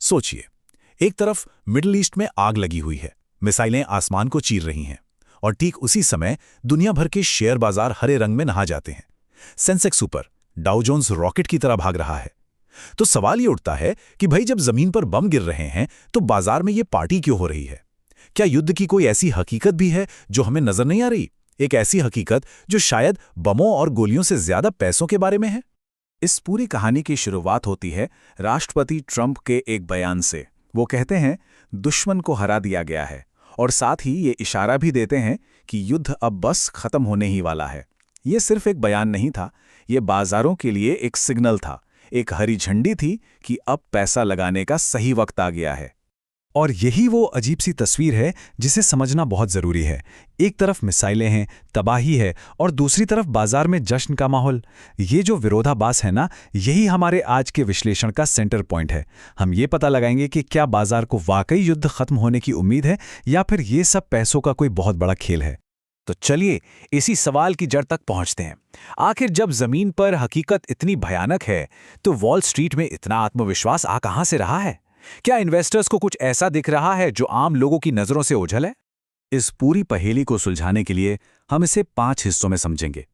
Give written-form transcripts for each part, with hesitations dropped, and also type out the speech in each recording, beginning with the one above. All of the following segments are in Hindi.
सोचिए, एक तरफ मिडिल ईस्ट में आग लगी हुई है, मिसाइलें आसमान को चीर रही हैं, और ठीक उसी समय दुनिया भर के शेयर बाजार हरे रंग में नहा जाते हैं। सेंसेक्स ऊपर, डाउ जोन्स रॉकेट की तरह भाग रहा है। तो सवाल ये उठता है कि भाई, जब जमीन पर बम गिर रहे हैं तो बाजार में ये पार्टी क्यों हो रही है? क्या युद्ध की कोई ऐसी हकीकत भी है जो हमें नजर नहीं आ रही? एक ऐसी हकीकत जो शायद बमों और गोलियों से ज्यादा पैसों के बारे में है। इस पूरी कहानी की शुरुआत होती है राष्ट्रपति ट्रंप के एक बयान से। वो कहते हैं, दुश्मन को हरा दिया गया है, और साथ ही ये इशारा भी देते हैं कि युद्ध अब बस खत्म होने ही वाला है। ये सिर्फ एक बयान नहीं था, ये बाजारों के लिए एक सिग्नल था, एक हरी झंडी थी कि अब पैसा लगाने का सही वक्त आ गया है। और यही वो अजीब सी तस्वीर है जिसे समझना बहुत ज़रूरी है। एक तरफ मिसाइलें हैं, तबाही है, और दूसरी तरफ बाजार में जश्न का माहौल। ये जो विरोधाभास है ना, यही हमारे आज के विश्लेषण का सेंटर पॉइंट है। हम ये पता लगाएंगे कि क्या बाजार को वाकई युद्ध खत्म होने की उम्मीद है, या फिर ये सब पैसों का कोई बहुत बड़ा खेल है। तो चलिए इसी सवाल की जड़ तक पहुंचते हैं। आखिर जब जमीन पर हकीकत इतनी भयानक है, तो वॉल स्ट्रीट में इतना आत्मविश्वास आ कहां से रहा है? क्या इन्वेस्टर्स को कुछ ऐसा दिख रहा है जो आम लोगों की नजरों से ओझल है? इस पूरी पहेली को सुलझाने के लिए हम इसे 5 हिस्सों में समझेंगे।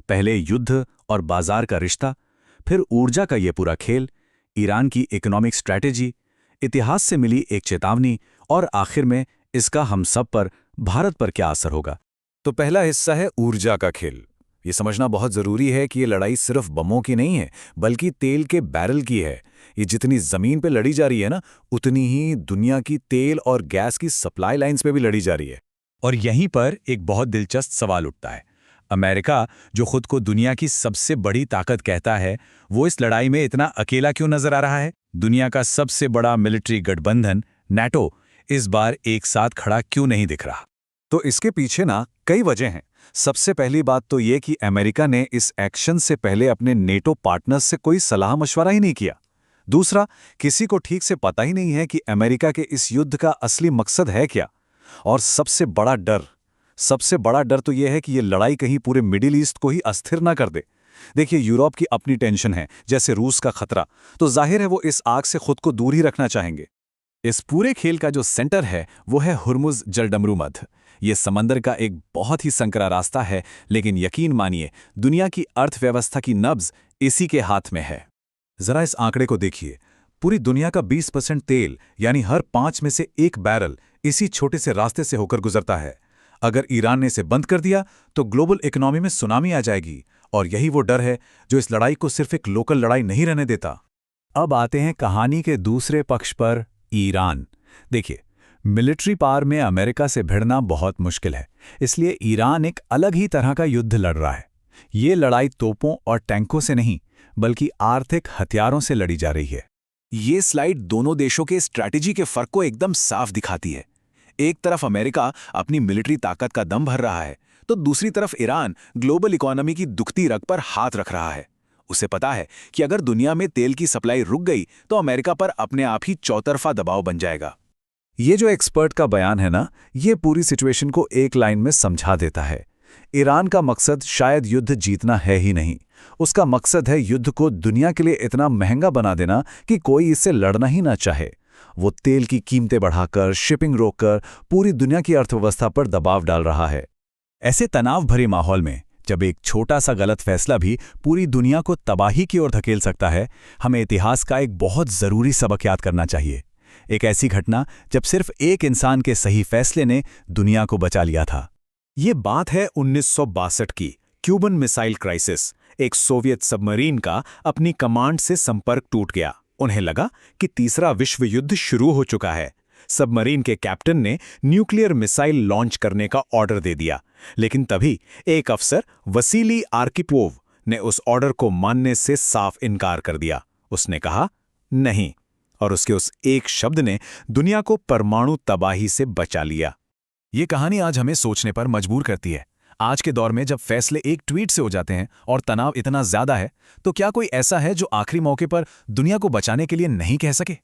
पहले युद्ध और बाजार का रिश्ता, फिर ऊर्जा का ये पूरा खेल, ईरान की इकोनॉमिक स्ट्रैटेजी, इतिहास से मिली एक चेतावनी, और आखिर में इसका हम सब पर, भारत पर क्या असर होगा। तो पहला हिस्सा है ऊर्जा का खेल। ये समझना बहुत जरूरी है कि ये लड़ाई सिर्फ बमों की नहीं है, बल्कि तेल के बैरल की है। ये जितनी जमीन पे लड़ी जा रही है ना, उतनी ही दुनिया की तेल और गैस की सप्लाई लाइंस पे भी लड़ी जा रही है। और यहीं पर एक बहुत दिलचस्प सवाल उठता है। अमेरिका, जो खुद को दुनिया की सबसे बड़ी ताकत कहता है, वो इस लड़ाई में इतना अकेला क्यों नजर आ रहा है? दुनिया का सबसे बड़ा मिलिट्री गठबंधन नाटो इस बार एक साथ खड़ा क्यों नहीं दिख रहा? तो इसके पीछे ना कई वजह हैं। सबसे पहली बात तो ये कि अमेरिका ने इस एक्शन से पहले अपने नेटो पार्टनर्स से कोई सलाह मशवरा ही नहीं किया। दूसरा, किसी को ठीक से पता ही नहीं है कि अमेरिका के इस युद्ध का असली मकसद है क्या। और सबसे बड़ा डर तो यह है कि ये लड़ाई कहीं पूरे मिडिल ईस्ट को ही अस्थिर ना कर दे। देखिए, यूरोप की अपनी टेंशन है, जैसे रूस का खतरा, तो जाहिर है वो इस आग से खुद को दूर ही रखना चाहेंगे। इस पूरे खेल का जो सेंटर है वो है हुर्मुज़ जलडमरू मध्। ये समंदर का एक बहुत ही संकरा रास्ता है, लेकिन यकीन मानिए, दुनिया की अर्थव्यवस्था की नब्ज इसी के हाथ में है। जरा इस आंकड़े को देखिए, पूरी दुनिया का 20% तेल, यानी हर 5 में से 1 बैरल इसी छोटे से रास्ते से होकर गुजरता है। अगर ईरान ने इसे बंद कर दिया तो ग्लोबल इकोनॉमी में सुनामी आ जाएगी, और यही वो डर है जो इस लड़ाई को सिर्फ एक लोकल लड़ाई नहीं रहने देता। अब आते हैं कहानी के दूसरे पक्ष पर, ईरान। देखिए, मिलिट्री पावर में अमेरिका से भिड़ना बहुत मुश्किल है, इसलिए ईरान एक अलग ही तरह का युद्ध लड़ रहा है। ये लड़ाई तोपों और टैंकों से नहीं, बल्कि आर्थिक हथियारों से लड़ी जा रही है। ये स्लाइड दोनों देशों के स्ट्रैटेजी के फर्क को एकदम साफ दिखाती है। एक तरफ अमेरिका अपनी मिलिट्री ताकत का दम भर रहा है, तो दूसरी तरफ ईरान ग्लोबल इकोनॉमी की दुखती रग पर हाथ रख रहा है। उसे पता है कि अगर दुनिया में तेल की सप्लाई रुक गई तो अमेरिका पर अपने आप ही चौतरफा दबाव बन जाएगा। ये जो एक्सपर्ट का बयान है ना, ये पूरी सिचुएशन को एक लाइन में समझा देता है। ईरान का मकसद शायद युद्ध जीतना है ही नहीं, उसका मकसद है युद्ध को दुनिया के लिए इतना महंगा बना देना कि कोई इससे लड़ना ही ना चाहे। वो तेल की कीमतें बढ़ाकर, शिपिंग रोककर पूरी दुनिया की अर्थव्यवस्था पर दबाव डाल रहा है। ऐसे तनाव भरे माहौल में जब एक छोटा सा गलत फैसला भी पूरी दुनिया को तबाही की ओर धकेल सकता है, हमें इतिहास का एक बहुत ज़रूरी सबक याद करना चाहिए। एक ऐसी घटना जब सिर्फ एक इंसान के सही फैसले ने दुनिया को बचा लिया था। ये बात है 1962 की, क्यूबन मिसाइल क्राइसिस। एक सोवियत सबमरीन का अपनी कमांड से संपर्क टूट गया। उन्हें लगा कि तीसरा विश्व युद्ध शुरू हो चुका है। सबमरीन के कैप्टन ने न्यूक्लियर मिसाइल लॉन्च करने का ऑर्डर दे दिया, लेकिन तभी एक अफसर वसीली आर्किपोव ने उस ऑर्डर को मानने से साफ इनकार कर दिया। उसने कहा नहीं, और उसके उस एक शब्द ने दुनिया को परमाणु तबाही से बचा लिया। ये कहानी आज हमें सोचने पर मजबूर करती है। आज के दौर में जब फैसले एक ट्वीट से हो जाते हैं और तनाव इतना ज्यादा है, तो क्या कोई ऐसा है जो आखिरी मौके पर दुनिया को बचाने के लिए नहीं कह सके?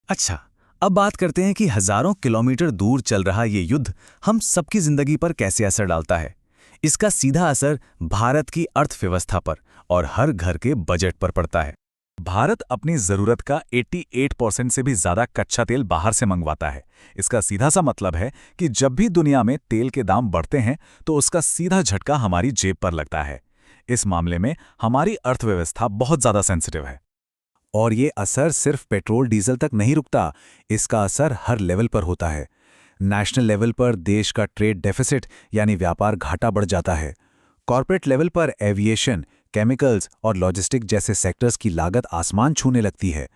अच्छा, अब बात करते हैं कि हजारों किलोमीटर दूर चल रहा ये युद्ध हम सबकी जिंदगी पर कैसे असर डालता है। इसका सीधा असर भारत की अर्थव्यवस्था पर और हर घर के बजट पर पड़ता है। भारत अपनी जरूरत का 88% से भी ज्यादा कच्चा तेल बाहर से मंगवाता है। इसका सीधा सा मतलब है कि जब भी दुनिया में तेल के दाम बढ़ते हैं तो उसका सीधा झटका हमारी जेब पर लगता है। इस मामले में हमारी अर्थव्यवस्था बहुत ज्यादा सेंसिटिव है। और ये असर सिर्फ पेट्रोल डीजल तक नहीं रुकता, इसका असर हर लेवल पर होता है। नेशनल लेवल पर देश का ट्रेड डेफिसिट यानी व्यापार घाटा बढ़ जाता है। कॉर्पोरेट लेवल पर एविएशन, केमिकल्स और लॉजिस्टिक जैसे सेक्टर्स की लागत आसमान छूने लगती है।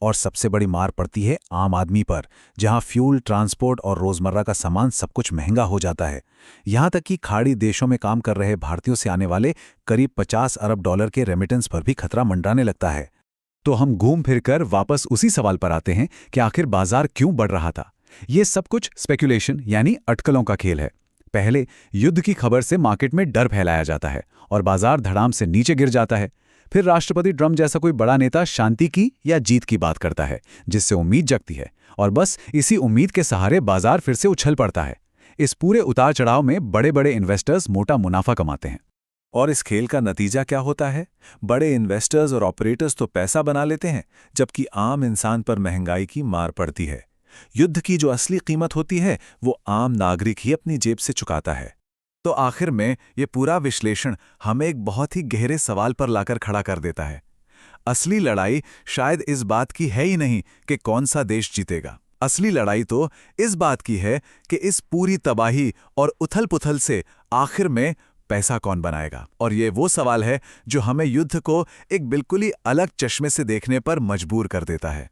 और सबसे बड़ी मार पड़ती है आम आदमी पर, जहां फ्यूल, ट्रांसपोर्ट और रोजमर्रा का सामान सब कुछ महंगा हो जाता है। यहां तक कि खाड़ी देशों में काम कर रहे भारतीयों से आने वाले करीब 50 अरब डॉलर के रेमिटेंस पर भी खतरा मंडराने लगता है। तो हम घूम फिर कर वापस उसी सवाल पर आते हैं कि आखिर बाजार क्यों बढ़ रहा था। ये सब कुछ स्पेकुलेशन यानी अटकलों का खेल है। पहले युद्ध की खबर से मार्केट में डर फैलाया जाता है और बाजार धड़ाम से नीचे गिर जाता है। फिर राष्ट्रपति ट्रंप जैसा कोई बड़ा नेता शांति की या जीत की बात करता है, जिससे उम्मीद जगती है, और बस इसी उम्मीद के सहारे बाजार फिर से उछल पड़ता है। इस पूरे उतार चढ़ाव में बड़े बड़े इन्वेस्टर्स मोटा मुनाफा कमाते हैं। और इस खेल का नतीजा क्या होता है? बड़े इन्वेस्टर्स और ऑपरेटर्स तो पैसा बना लेते हैं, जबकि आम इंसान पर महंगाई की मार पड़ती है। युद्ध की जो असली कीमत होती है वो आम नागरिक ही अपनी जेब से चुकाता है। तो आखिर में ये पूरा विश्लेषण हमें एक बहुत ही गहरे सवाल पर लाकर खड़ा कर देता है। असली लड़ाई शायद इस बात की है ही नहीं कि कौन सा देश जीतेगा। असली लड़ाई तो इस बात की है कि इस पूरी तबाही और उथल-पुथल से आखिर में पैसा कौन बनाएगा। और ये वो सवाल है जो हमें युद्ध को एक बिल्कुल ही अलग चश्मे से देखने पर मजबूर कर देता है।